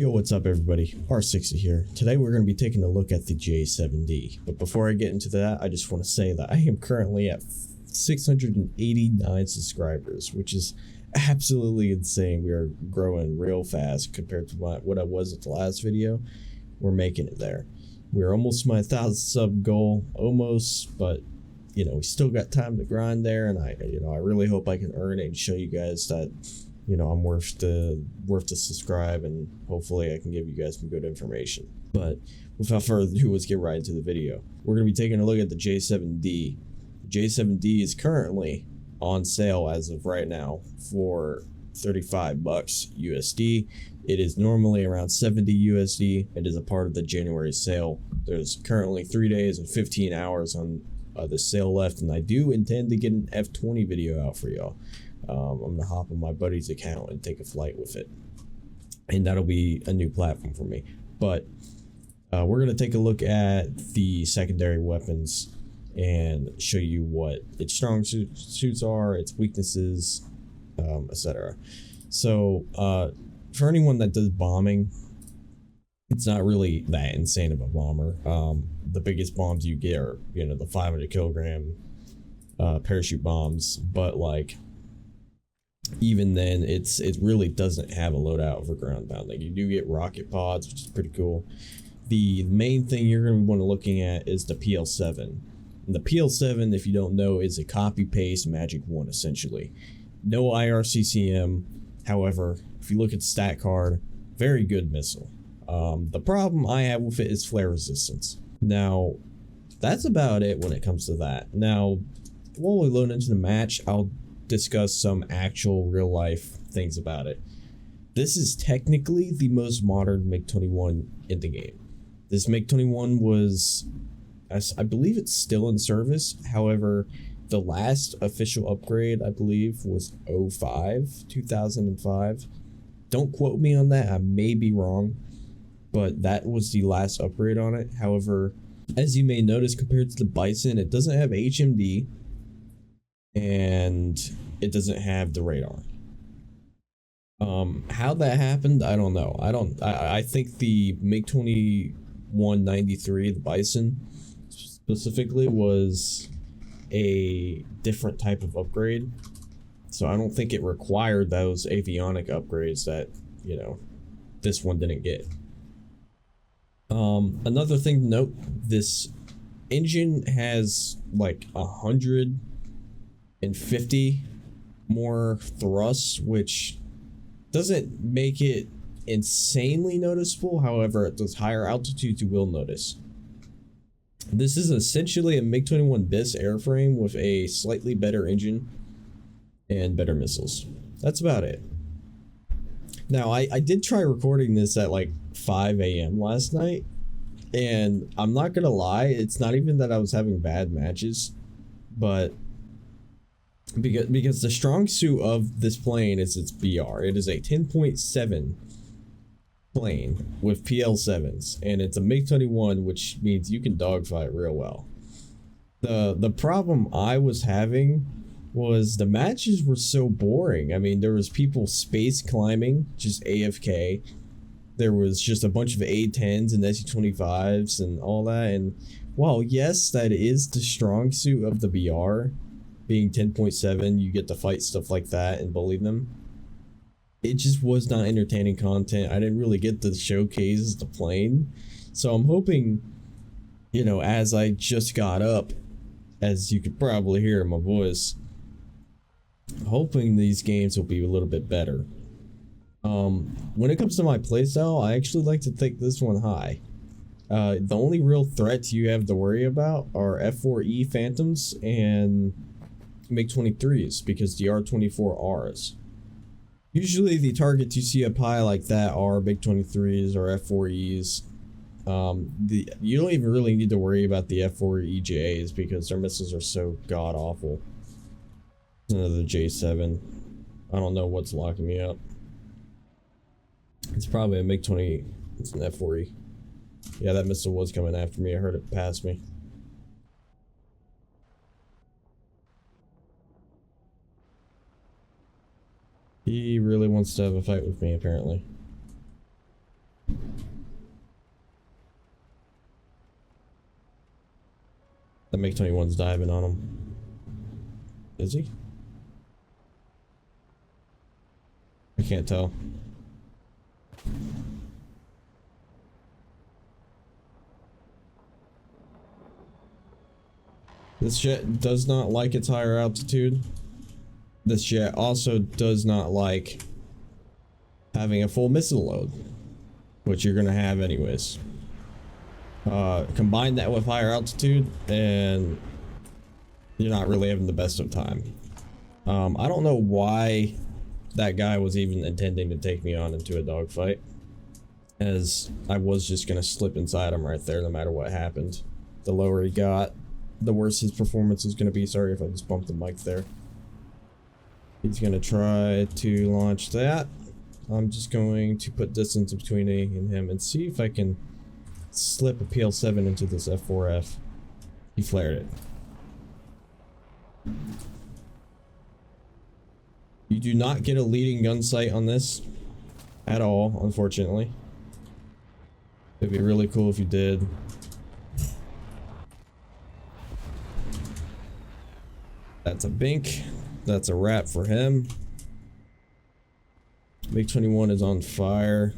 Yo, what's up everybody? R60 here. Today we're going to be taking a look at the J-7D. But before I get into that, I just want to say that I am currently at 689 subscribers, which is absolutely insane. We are growing real fast compared to what I was at the last video. We're making it there. We're almost my 1,000 sub goal, almost, but you know, we still got time to grind there, and I really hope I can earn it and show you guys that I'm worth to subscribe, and hopefully I can give you guys some good information. But without further ado, let's get right into the video. We're going to be taking a look at the J-7D. The J-7D is currently on sale as of right now for $35 USD. It is normally around 70 USD. It is a part of the January sale. There's currently 3 days and 15 hours on the sale left, and I do intend to get an F20 video out for y'all. I'm gonna hop on my buddy's account and take a flight with it, and that'll be a new platform for me. But we're gonna take a look at the secondary weapons and show you what its strong suits are, its weaknesses, etc. So for anyone that does bombing, it's not really that insane of a bomber. The biggest bombs you get are the 500 kilogram parachute bombs, but like, even then, it really doesn't have a loadout for ground pounding. You do get rocket pods, which is pretty cool. The main thing you're going to want to looking at is the PL7. And the PL7, if you don't know, is a copy paste Magic 1 essentially. No IRCCM. However, if you look at the stat card, very good missile. The problem I have with it is flare resistance. Now, that's about it when it comes to that. Now, while we load into the match, I'll discuss some actual real life things about it. This is technically the most modern MiG-21 in the game. This MiG-21 was, I believe it's still in service. However, the last official upgrade, I believe, was 2005. Don't quote me on that, I may be wrong, but that was the last upgrade on it. However, as you may notice, compared to the Bison, it doesn't have HMD, and it doesn't have the radar. How that happened, I don't know. I think the MiG-2193, the Bison specifically, was a different type of upgrade, so I don't think it required those avionic upgrades that this one didn't get. Another thing to note, this engine has like 150 more thrusts, which doesn't make it insanely noticeable. However, at those higher altitudes you will notice. This is essentially a MiG-21 BIS airframe with a slightly better engine and better missiles. That's about it. Now, I did try recording this at like 5 a.m. last night, and I'm not gonna lie, it's not even that I was having bad matches, but because the strong suit of this plane is its BR. It is a 10.7 plane with PL7s, and it's a MiG-21, which means you can dogfight real well. The problem I was having was the matches were so boring. I mean, there was people space climbing, just AFK. There was just a bunch of A-10s and SU-25s and all that, and while yes, that is the strong suit of the BR, being 10.7, you get to fight stuff like that and bully them. It just was not entertaining content. I didn't really get to showcase the plane, so I'm hoping, as I just got up, as you could probably hear in my voice, hoping these games will be a little bit better. When it comes to my playstyle, I actually like to take this one high. The only real threats you have to worry about are F4E Phantoms and MiG-23s, because the R-24Rs. Usually the targets you see up high like that are MiG-23s or F4Es. You don't even really need to worry about the F4EJs because their missiles are so god awful. Another J7. I don't know what's locking me up. It's probably a MiG-20. It's an F4E. Yeah, that missile was coming after me. I heard it pass me. He really wants to have a fight with me, apparently. The MiG-21's diving on him. Is he? I can't tell. This jet does not like its higher altitude. This jet also does not like having a full missile load, which you're gonna have anyways. Combine that with higher altitude and you're not really having the best of time. I don't know why that guy was even intending to take me on into a dogfight, as I was just gonna slip inside him right there no matter what happened. The lower he got, the worse his performance is gonna be. Sorry if I just bumped the mic there. He's gonna try to launch that. I'm just going to put distance between me and him and see if I can slip a PL7 into this F4F. He flared it. You do not get a leading gun sight on this at all, unfortunately. It'd be really cool if you did. That's a bink. That's a wrap for him. MiG-21 is on fire.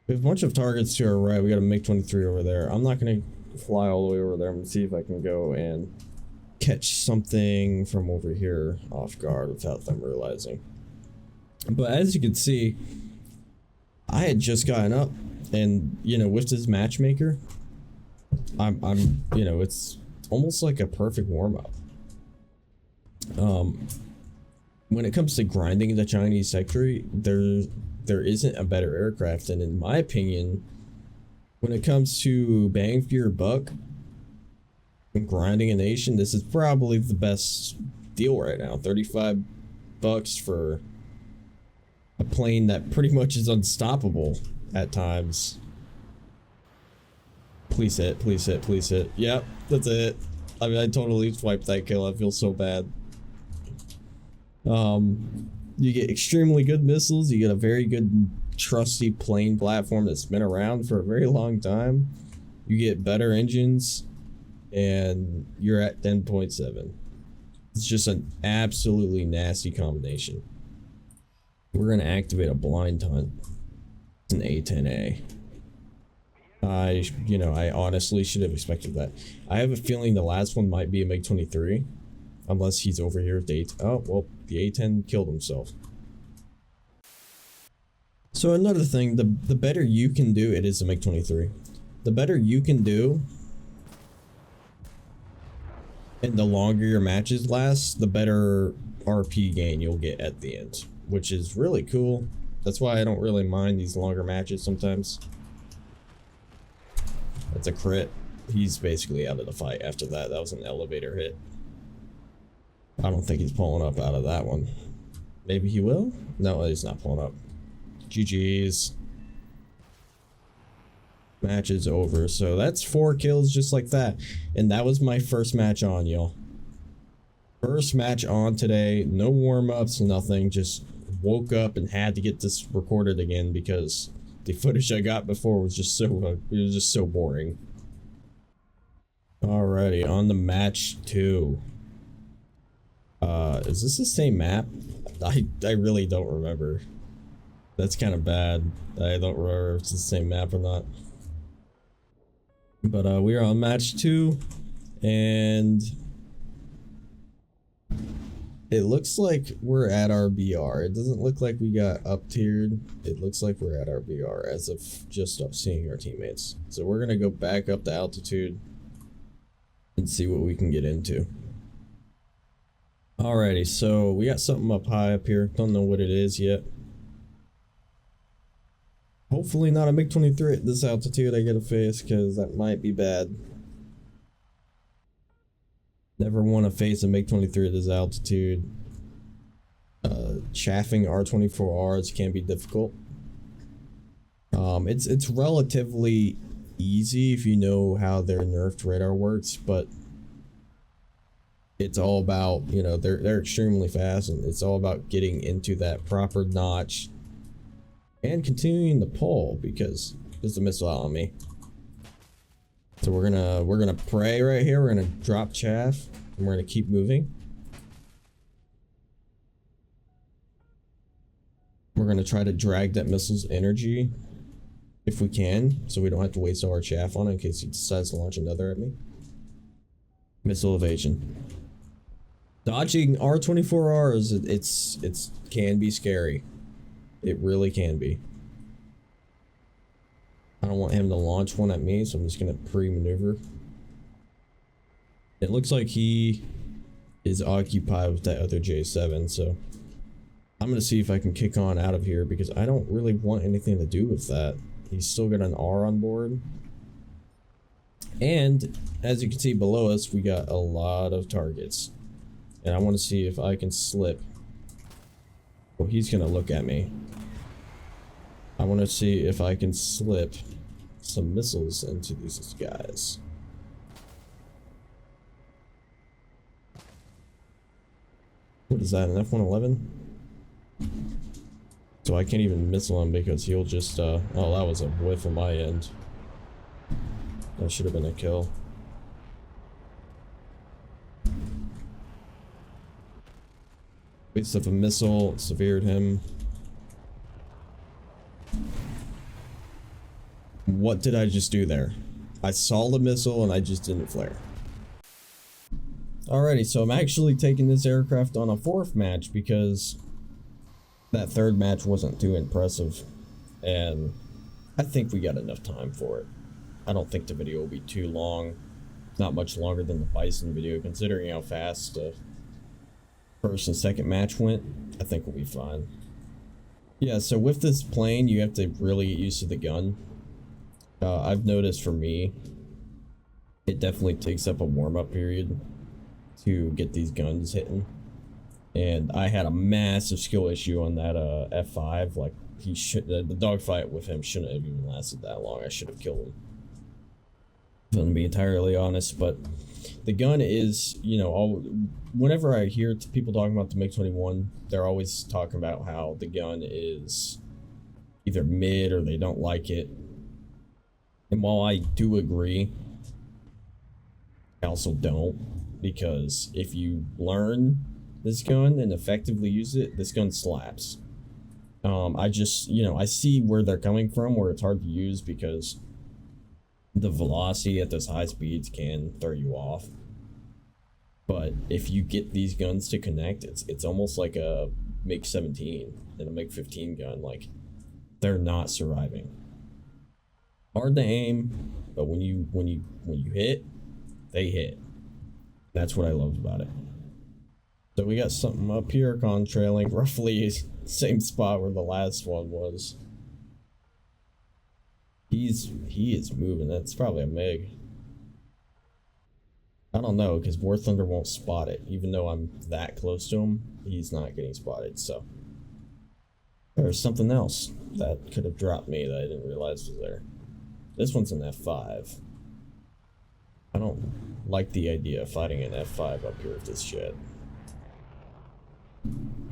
We have a bunch of targets to our right. We got a MiG-23 over there. I'm not going to fly all the way over there. I'm going to see if I can go and catch something from over here off guard without them realizing. But as you can see, I had just gotten up, and you know, with this matchmaker, I'm you know, it's almost like a perfect warm-up. When it comes to grinding the Chinese sector, there isn't a better aircraft, and in my opinion, when it comes to bang for your buck and grinding a nation, this is probably the best deal right now. $35 for a plane that pretty much is unstoppable at times. Please hit, please hit, please hit. Yep, that's it. I mean, I totally swiped that kill. I feel so bad. You get extremely good missiles. You get a very good trusty plane platform that's been around for a very long time. You get better engines, and you're at 10.7. It's just an absolutely nasty combination. We're gonna activate a blind hunt. It's an A10A. I honestly should have expected that. I have a feeling the last one might be a MiG-23, unless he's over here with the oh well, the A10 killed himself. So another thing, the better you can do, it is a MiG-23. The better you can do, and the longer your matches last, the better RP gain you'll get at the end, which is really cool. That's why I don't really mind these longer matches sometimes. That's a crit. He's basically out of the fight after that. That was an elevator hit. I don't think he's pulling up out of that one. Maybe he will? No, he's not pulling up. GG's. Match is over. So that's 4 kills just like that. And that was my first match on, y'all. First match on today. No warm-ups, nothing. Just woke up and had to get this recorded again because the footage I got before was just so it was just so boring. Alrighty, on the match 2. Is this the same map? I really don't remember. That's kind of bad. I don't remember if it's the same map or not. But we are on match 2, and it looks like we're at our BR. It doesn't look like we got up tiered. It looks like we're at our BR as of just seeing our teammates. So we're gonna go back up to altitude and see what we can get into. Alrighty, so we got something up high up here. Don't know what it is yet. Hopefully not a MiG-23 at this altitude I gotta face, because that might be bad. Never want to face a MiG-23 at this altitude. Chaffing R-24Rs can be difficult. It's relatively easy if you know how their nerfed radar works, but it's all about, you know, they're extremely fast, and it's all about getting into that proper notch and continuing to pull, because there's a missile out on me. So we're gonna pray right here. We're gonna drop chaff and we're gonna keep moving. We're gonna try to drag that missile's energy if we can, so we don't have to waste all our chaff on it in case he decides to launch another at me. Missile evasion. Dodging R-24Rs, it's can be scary. It really can be. I don't want him to launch one at me, so I'm just gonna pre-maneuver. It looks like he is occupied with that other J7, so I'm gonna see if I can kick on out of here because I don't really want anything to do with that. He's still got an R on board. And as you can see below us, we got a lot of targets. And I want to see if I can slip. Well, he's gonna look at me. I want to see if I can slip some missiles into these guys. What is that, an F-111? So I can't even missile him because he'll just, oh, that was a whiff on my end. That should have been a kill. Waste of a missile, severed him. What did I just do there? I saw the missile and I just didn't flare. Alrighty, so I'm actually taking this aircraft on a 4th match because that 3rd match wasn't too impressive. And I think we got enough time for it. I don't think the video will be too long. Not much longer than the Bison video, considering how fast the 1st and 2nd match went. I think we'll be fine. Yeah, so with this plane, you have to really get used to the gun. I've noticed for me, it definitely takes up a warm-up period to get these guns hitting. And I had a massive skill issue on that F5. Like, he should, the dogfight with him shouldn't have even lasted that long. I should have killed him, if I'm to be entirely honest. But the gun is, you know, whenever I hear people talking about the MiG-21, they're always talking about how the gun is either mid or they don't like it. And while I do agree, I also don't, because if you learn this gun and effectively use it, this gun slaps. I just, you know, I see where they're coming from, where it's hard to use because the velocity at those high speeds can throw you off. But if you get these guns to connect, it's almost like a MiG-17 and a MiG-15 gun. Like, they're not surviving. Hard to aim, but when you hit, they hit. That's what I love about it. So we got something up here contrailing, roughly same spot where the last one was. He is moving. That's probably a MiG. I don't know, because War Thunder won't spot it. Even though I'm that close to him, he's not getting spotted. So there's something else that could have dropped me that I didn't realize was there. This one's an F5. I don't like the idea of fighting an F5 up here with this jet.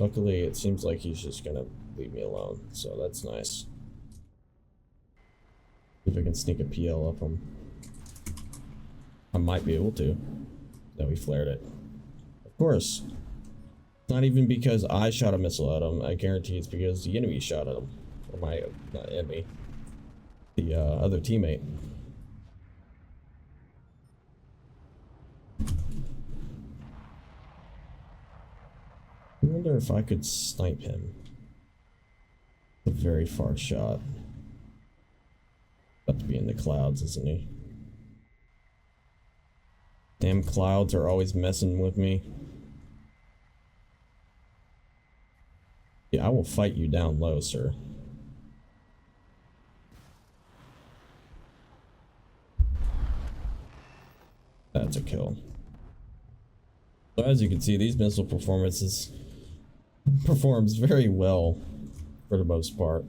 Luckily, it seems like he's just gonna leave me alone, so that's nice. See if I can sneak a PL up him. I might be able to. No, he flared it. Of course. Not even because I shot a missile at him. I guarantee it's because the enemy shot at him. Or my, not enemy. The other teammate. I wonder if I could snipe him. A very far shot. About to be in the clouds, isn't he? Damn clouds are always messing with me. Yeah, I will fight you down low, sir. That's a kill. So as you can see, these missile performs very well for the most part.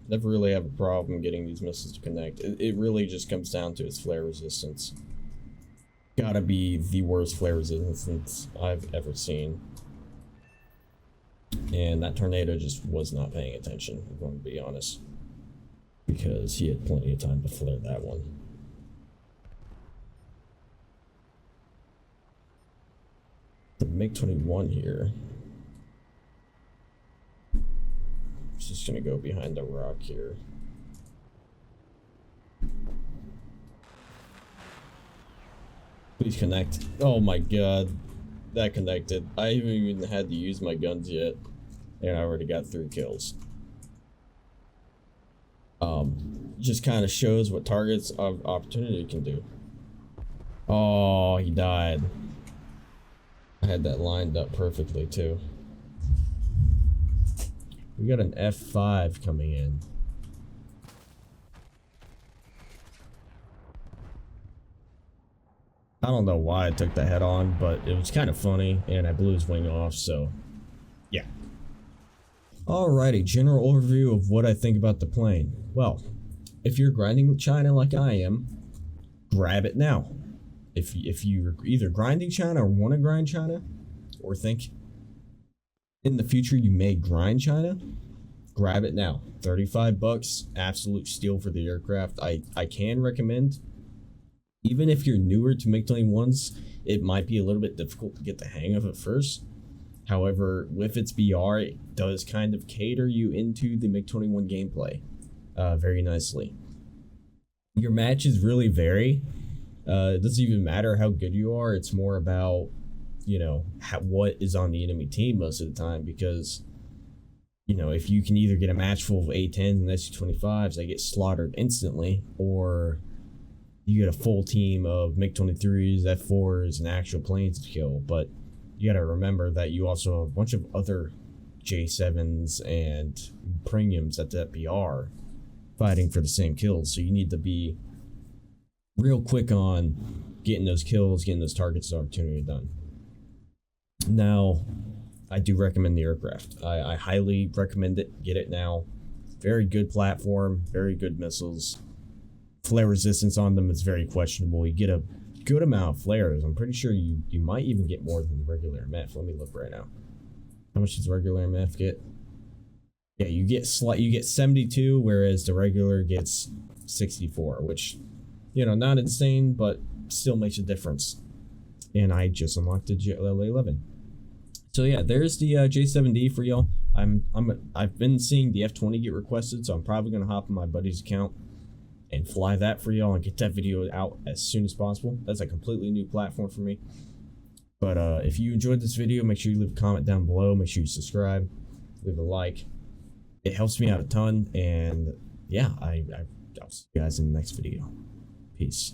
Never really have a problem getting these missiles to connect. It really just comes down to its flare resistance. Gotta be the worst flare resistance I've ever seen. And that tornado just was not paying attention, I'm going to be honest. Because he had plenty of time to flare that one. The MiG-21 here. It's just gonna go behind the rock here. Please connect. Oh my god. That connected. I haven't even had to use my guns yet. And I already got 3 kills. Just kind of shows what targets of opportunity can do. Oh, he died. I had that lined up perfectly too. We got an F5 coming in. I don't know why I took the head on, but it was kind of funny, and I blew his wing off, so yeah. Alrighty, general overview of what I think about the plane. Well, if you're grinding China like I am, grab it now. If you're either grinding China or want to grind China, or think in the future you may grind China, grab it now. 35 bucks, absolute steal for the aircraft. I can recommend, even if you're newer to MiG-21s, it might be a little bit difficult to get the hang of at first. However, with its BR, it does kind of cater you into the MiG-21 gameplay very nicely. Your matches really vary. It doesn't even matter how good you are. It's more about, you know, what is on the enemy team most of the time, because, you know, if you can either get a match full of A-10s and SU-25s, they get slaughtered instantly, or you get a full team of MiG-23s, F-4s, and actual planes to kill. But you gotta remember that you also have a bunch of other J-7s and premiums at that BR fighting for the same kills, so you need to be real quick on getting those kills, getting those targets opportunity done. Now, I do recommend the aircraft. I highly recommend it. Get it now. Very good platform, very good missiles. Flare resistance on them is very questionable. You get a good amount of flares. I'm pretty sure you might even get more than the regular MF. Let me look right now. How much does the regular MF get? Yeah, you get 72, whereas the regular gets 64, which, you know, not insane, but still makes a difference. And I just unlocked the LA-11. So yeah, there's the J-7D for y'all. I've been seeing the F-20 get requested, so I'm probably gonna hop on my buddy's account and fly that for y'all and get that video out as soon as possible. That's a completely new platform for me. But if you enjoyed this video, make sure you leave a comment down below. Make sure you subscribe, leave a like. It helps me out a ton. And yeah, I'll see you guys in the next video. Peace.